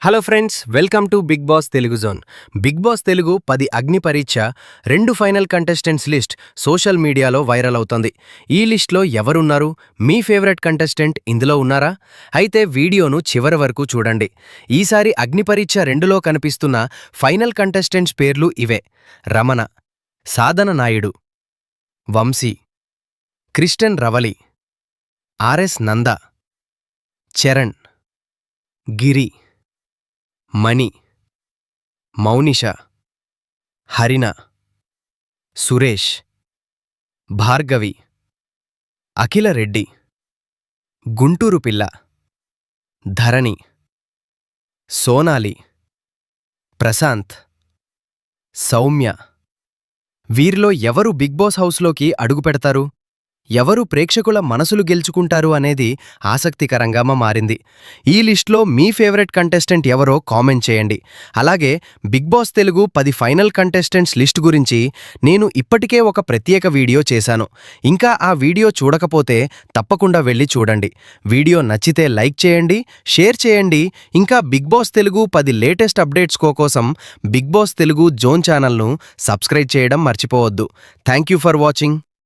Hello friends, welcome to Bigg Boss Telugu zone. Bigg Boss Telugu 10 Agni Pariksha 2 final contestants list social మీడియాలో viral అవుతోంది. ఈ లిస్ట్లో ఎవరున్నారు? మీ ఫేవరెట్ కంటెస్టెంట్ ఇందులో ఉన్నారా? అయితే వీడియోను చివరి వరకు చూడండి. ఈసారి అగ్ని పరీక్ష 2లో కనిపిస్తున్న ఫైనల్ కంటెస్టెంట్స్ పేర్లు ఇవే: రమణ, సాధన నాయుడు, వంశీ, క్రిస్టన్ రవలి, ఆర్ఎస్ నంద, చరణ్, గిరి, మణి, మౌనిష, హరిణ, సురేష్, భార్గవి, అఖిల రెడ్డి, గుంటూరు పిల్ల, ధరణి, సోనాలి, ప్రశాంత్, సౌమ్య. వీరిలో ఎవరు బిగ్ బాస్ హౌస్లోకి అడుగుపెడతారు? ఎవరు ప్రేక్షకుల మనసులు గెలుచుకుంటారు అనేది ఆసక్తికరంగా మారింది. ఈ లిస్ట్లో మీ ఫేవరెట్ కంటెస్టెంట్ ఎవరో కామెంట్ చేయండి. అలాగే Bigg Boss Telugu 10 final contestants list గురించి నేను ఇప్పటికే ఒక ప్రత్యేక వీడియో చేశాను. ఇంకా ఆ వీడియో చూడకపోతే తప్పకుండా వెళ్ళి చూడండి. వీడియో నచ్చితే లైక్ చేయండి, షేర్ చేయండి. ఇంకా Bigg Boss Telugu 10 latest updates కోసం బిగ్ బాస్ తెలుగు జోన్ ఛానల్ను సబ్స్క్రైబ్ చేయడం మర్చిపోవద్దు. Thank you for watching.